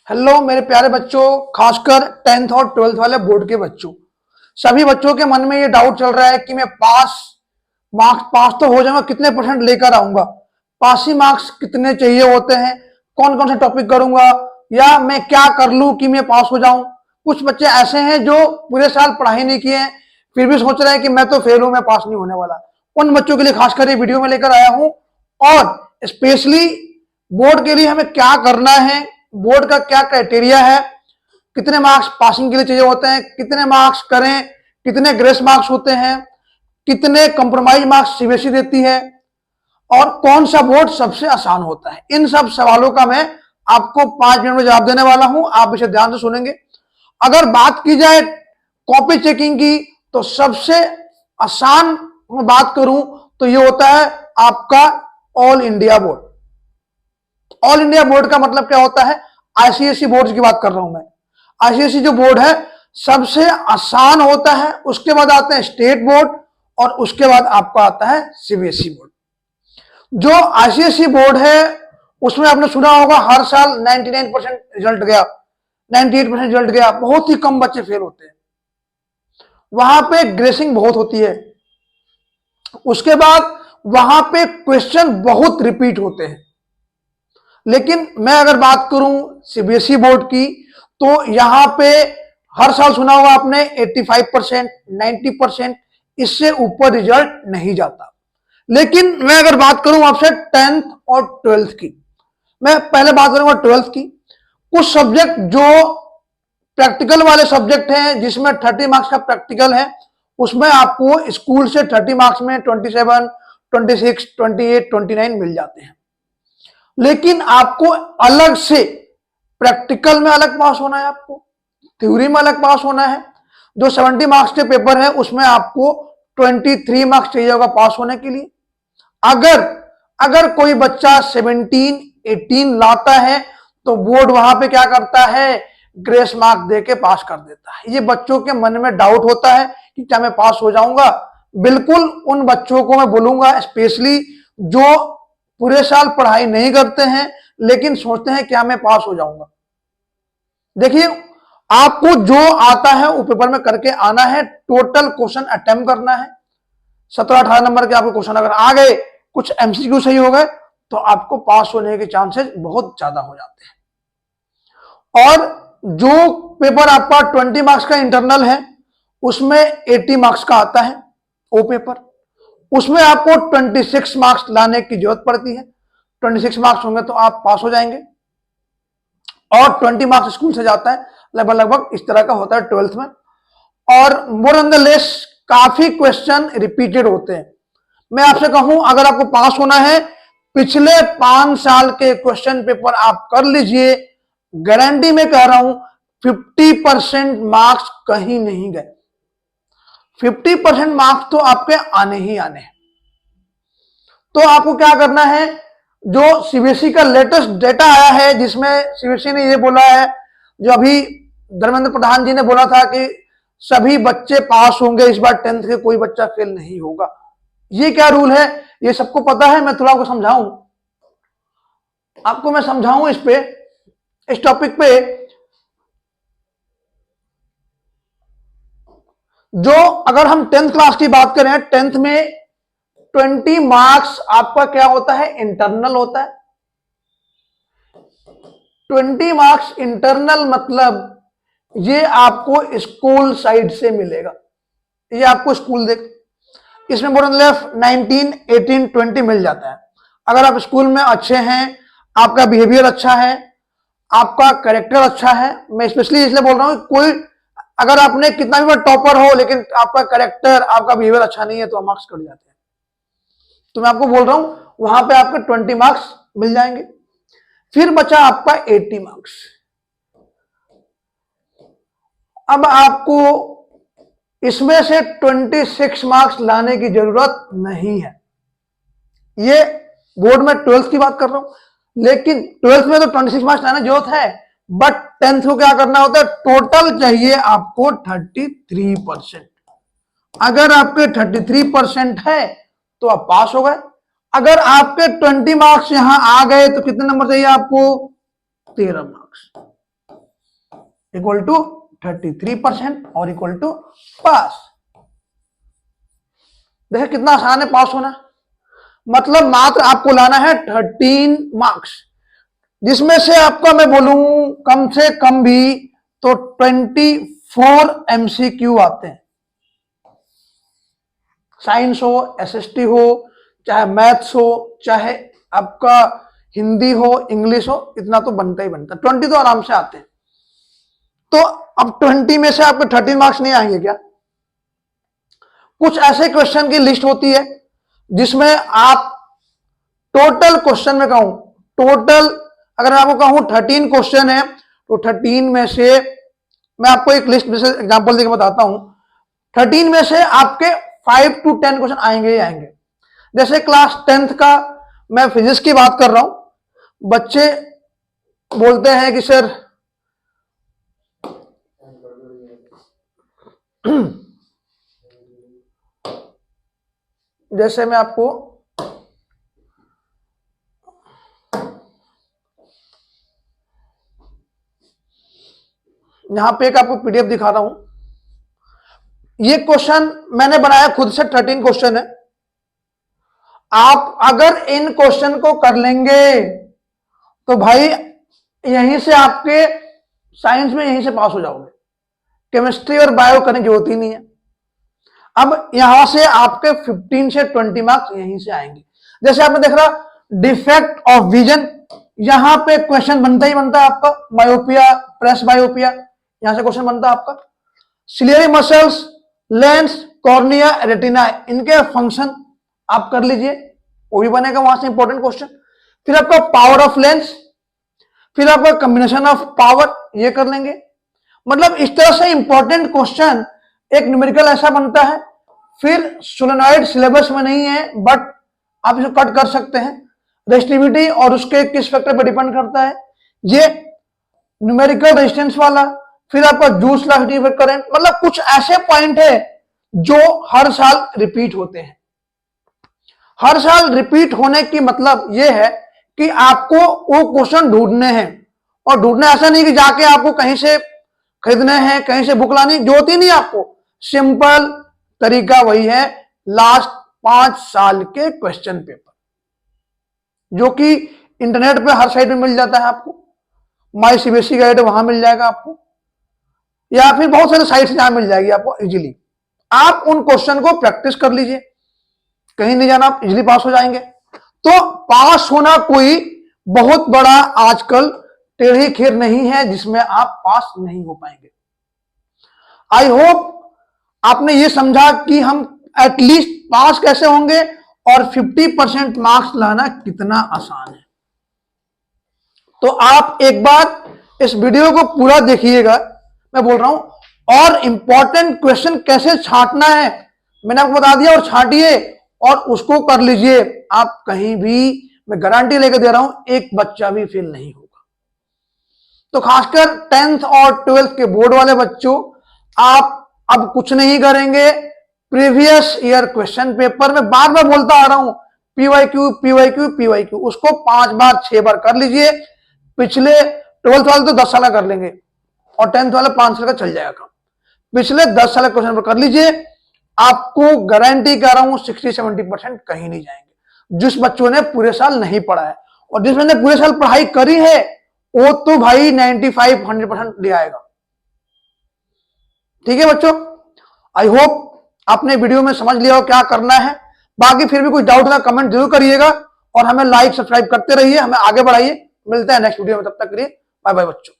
Hello मेरे प्यारे बच्चों, खासकर 10th और 12th वाले बोर्ड के बच्चों। सभी बच्चों के मन में ये डाउट चल रहा है कि मैं पास तो हो जाऊंगा, कितने परसेंट लेकर आऊंगा, पासिंग मार्क्स कितने चाहिए होते हैं, कौन कौन से टॉपिक करूंगा, या मैं क्या कर लूं कि मैं पास हो जाऊं। कुछ बच्चे ऐसे हैं जो पूरे साल पढ़ाई नहीं किए हैं, फिर भी सोच रहे हैं कि मैं तो फेल हूं, मैं पास नहीं होने वाला। उन बच्चों के लिए खासकर ये वीडियो में लेकर आया हूं। और स्पेशली बोर्ड के लिए हमें क्या करना है, बोर्ड का क्या क्राइटेरिया है, कितने मार्क्स पासिंग के लिए चाहिए होते हैं, कितने मार्क्स करें, कितने ग्रेस मार्क्स होते हैं, कितने कंप्रोमाइज मार्क्स सीबीएसई देती है, और कौन सा बोर्ड सबसे आसान होता है। इन सब सवालों का मैं आपको 5 मिनट में जवाब देने वाला हूं। आप इसे ध्यान से सुनेंगे। अगर बात की जाए कॉपी चेकिंग की, तो सबसे आसान मैं बात करूं तो ये होता है आपका all India board. All India board का मतलब क्या होता है? आईसीएसई बोर्ड की बात कर रहा हूं मैं। आईसीएसई जो बोर्ड है सबसे आसान होता है, उसके बाद आते हैं स्टेट बोर्ड, और उसके बाद आपका आता है सीबीएसई बोर्ड। जो आईसीएसई बोर्ड है उसमें आपने सुना होगा हर साल 99% रिजल्ट गया, 98% रिजल्ट गया, बहुत ही कम बच्चे फेल होते हैं। वहां पे ग्रेसिंग बहुत होती है, उसके बाद वहां पे क्वेश्चन बहुत रिपीट होते हैं। लेकिन मैं अगर बात करूं सीबीएसई बोर्ड की, तो यहां पे हर साल सुना होगा आपने 85%, 90%, इससे ऊपर रिजल्ट नहीं जाता। लेकिन मैं अगर बात करूं आपसे 10th और 12th की, मैं पहले बात करूंगा 12th की। कुछ सब्जेक्ट जो प्रैक्टिकल वाले सब्जेक्ट हैं, जिसमें 30 मार्क्स का प्रैक्टिकल है, उसमें आपको स्कूल से 30 मार्क्स में 27, 26, 28, 29 मिल जाते हैं। लेकिन आपको अलग से प्रैक्टिकल में अलग पास होना है, आपको थ्योरी में अलग पास होना है। जो 70 मार्क्स के पेपर है उसमें आपको 23 मार्क्स चाहिए होगा पास होने के लिए। अगर अगर कोई बच्चा 17, 18 लाता है तो बोर्ड वहां पे क्या करता है, ग्रेस मार्क देके पास कर देता है। ये बच्चों के मन में डाउट होता है कि क्या मैं पास हो जाऊंगा। बिल्कुल उन बच्चों को मैं बोलूंगा, स्पेशली जो पूरे साल पढ़ाई नहीं करते हैं लेकिन सोचते हैं क्या मैं पास हो जाऊंगा। देखिए, आपको जो आता है वो पेपर में करके आना है, टोटल क्वेश्चन अटेम्प्ट करना है। 17-18 नंबर के आपके क्वेश्चन अगर आ गए, कुछ एमसीक्यू सही हो गए, तो आपको पास होने के चांसेस बहुत ज्यादा हो जाते हैं। और जो पेपर आपका 20 मार्क्स का इंटरनल है, उसमें 80 मार्क्स का आता है वो पेपर, उसमें आपको 26 मार्क्स लाने की जरूरत पड़ती है। 26 मार्क्स होंगे तो आप पास हो जाएंगे, और 20 मार्क्स स्कूल से जाता है। लगभग लगभग इस तरह का होता है 12th में। और मोर ऑन द लेस काफी क्वेश्चन रिपीटेड होते हैं। मैं आपसे कहूं, अगर आपको पास होना है, पिछले 5 साल के क्वेश्चन पेपर आप कर लीजिए, गारंटी में कह रहा हूं 50% मार्क्स कहीं नहीं गए। 50% मार्क्स तो आपके आने ही आने हैं। तो आपको क्या करना है, जो सीबीएसई का लेटेस्ट डेटा आया है, जिसमें सीबीएसई ने ये बोला है, जो अभी धर्मेंद्र प्रधान जी ने बोला था कि सभी बच्चे पास होंगे इस बार 10th के, कोई बच्चा फेल नहीं होगा। ये क्या रूल है, ये सबको पता है। मैं थोड़ा आपको समझाऊं, मैं समझाऊं इस टॉपिक पे। जो अगर हम 10th क्लास की बात करें, 10th में 20 मार्क्स आपका क्या होता है, इंटरनल होता है। 20 मार्क्स इंटरनल मतलब ये आपको स्कूल साइड से मिलेगा। ये आपको स्कूल देख, इसमें मोर देन लेस 19, 18, 20 मिल जाता है। अगर आप स्कूल में अच्छे हैं, आपका बिहेवियर अच्छा है, आपका कैरेक्टर अच्छा है, मैं स्पेशली इसलिए बोल रहा हूं, कोई अगर आपने कितना भी टॉपर हो लेकिन आपका कैरेक्टर, आपका बिहेवियर अच्छा नहीं है, तो मार्क्स कट जाते हैं। तो मैं आपको बोल रहा हूं वहां पे आपके 20 मार्क्स मिल जाएंगे। फिर बचा आपका 80 मार्क्स। अब आपको इसमें से 26 मार्क्स लाने की जरूरत नहीं है। ये बोर्ड में 12th की बात कर रहा हूं, लेकिन 12th में तो 26 मार्क्स लाने की जरूरत है, बट 10th को क्या करना होता है, टोटल चाहिए आपको 33%। अगर आपके 33% है तो आप पास हो गए। अगर आपके 20 मार्क्स यहां आ गए तो कितने नंबर चाहिए आपको, 13 मार्क्स। इक्वल टू 33% और इक्वल टू पास। देखिए कितना आसान है पास होना। मतलब मात्र आपको लाना है 13 मार्क्स, जिसमें से आपका मैं बोलूं कम से कम भी तो 24 MCQ आते हैं। साइंस हो, एसएसटी हो, चाहे मैथ्स हो, चाहे आपका हिंदी हो, इंग्लिश हो, इतना तो बनता ही बनता है। 20 तो आराम से आते हैं। तो अब 20 में से आपके 13 मार्क्स नहीं आएंगे क्या? कुछ ऐसे क्वेश्चन की लिस्ट होती है जिसमें आप टोटल क्वेश्चन में कहूं, टोटल अगर मैं आपको कहूं 13 क्वेश्चन है तो 13 में से मैं आपको एक लिस्ट जैसे एग्जांपल देकर बताता हूं। 13 में से आपके 5 to 10 क्वेश्चन आएंगे ही आएंगे। जैसे क्लास 10th का मैं फिजिक्स की बात कर रहा हूं, बच्चे बोलते हैं कि सर जैसे मैं आपको यहां पे एक आपको पीडीएफ दिखा रहा हूं। ये क्वेश्चन मैंने बनाया खुद से, 13 क्वेश्चन है। आप अगर इन क्वेश्चन को कर लेंगे तो भाई यहीं से आपके साइंस में यहीं से पास हो जाओगे। केमिस्ट्री और बायो करने की जरूरत ही नहीं है। अब यहां से आपके 15 से 20 मार्क्स यहीं से आएंगे। जैसे आपने देख रहा डिफेक्ट ऑफ विजन, यहां पे क्वेश्चन बनता ही बनता है आपका। मायोपिया, प्रेस बायोपिया, यहां से क्वेश्चन बनता है आपका। Ciliary muscles, lens, cornea, retina, इनके फंक्शन आप कर लीजिए, वो भी बनेगा वहां से इंपॉर्टेंट क्वेश्चन। फिर आपका पावर ऑफ लेंस, फिर आपका कॉम्बिनेशन ऑफ पावर, ये कर लेंगे। मतलब इस तरह से इंपॉर्टेंट क्वेश्चन एक न्यूमेरिकल ऐसा बनता है। फिर सोलेनॉइड सिलेबस में नहीं है बट आप इसे कट कर सकते हैं। रेजिस्टिविटी और उसके किस फैक्टर पर डिपेंड करता है, ये न्यूमेरिकल रेजिस्टेंस वाला। फिर आपका जूस लॉ करंट, मतलब कुछ ऐसे पॉइंट है जो हर साल रिपीट होते हैं। हर साल रिपीट होने की मतलब यह है कि आपको वो क्वेश्चन ढूंढने हैं, और ढूंढना ऐसा नहीं कि जाके आपको कहीं से खरीदने हैं, कहीं से बुक लानी, जरूरत ही नहीं आपको। सिंपल तरीका वही है, लास्ट 5 साल के क्वेश्चन पेपर, जो कि इंटरनेट पे हर साइट में मिल जाता है आपको। माई सीबीएसई गाइड वहां मिल जाएगा आपको, या फिर बहुत सारे साइट्स जहां मिल जाएगी आपको इजीली। आप उन क्वेश्चन को प्रैक्टिस कर लीजिए, कहीं नहीं जाना, आप इजीली पास हो जाएंगे। तो पास होना कोई बहुत बड़ा आजकल टेढ़ी खीर नहीं है जिसमें आप पास नहीं हो पाएंगे। आई होप आपने ये समझा कि हम एटलीस्ट पास कैसे होंगे और 50% मार्क्स लाना कितना आसान है। तो आप एक बार इस वीडियो को पूरा देखिएगा, मैं बोल रहा हूं। और इंपॉर्टेंट क्वेश्चन कैसे छांटना है मैंने आपको बता दिया, और छांटिए और उसको कर लीजिए। आप कहीं भी, मैं गारंटी लेकर दे रहा हूं, एक बच्चा भी फेल नहीं होगा। तो खासकर 10th और 12th के बोर्ड वाले बच्चों, आप अब कुछ नहीं करेंगे। प्रीवियस ईयर क्वेश्चन पेपर में बार बार बोलता आ रहा हूं, पीवाईक्यू पीवाईक्यू पीवाईक्यू, उसको 5 बार 6 बार कर लीजिए। पिछले 12th वाले तो 10 साल कर लेंगे और 10th वाले 5 साल का चल जाएगा काम। पिछले 10 साल क्वेश्चन पेपर कर लीजिए, आपको गारंटी कर रहा हूं 60-70% कहीं नहीं जाएंगे। जिस बच्चों ने पूरे साल नहीं पढ़ा है, और जिसने पूरे साल पढ़ाई करी है वो तो भाई 95-100% ले आएगा। ठीक है बच्चों, आई होप आपने वीडियो में समझ लिया हो क्या करना है। बाकी फिर भी कुछ डाउट है कमेंट जरूर करिएगा, और हमें लाइक सब्सक्राइब करते रहिए, हमें आगे बढ़ाइए। मिलते हैं नेक्स्ट वीडियो में, तब तक के लिए बाय बाय बच्चों।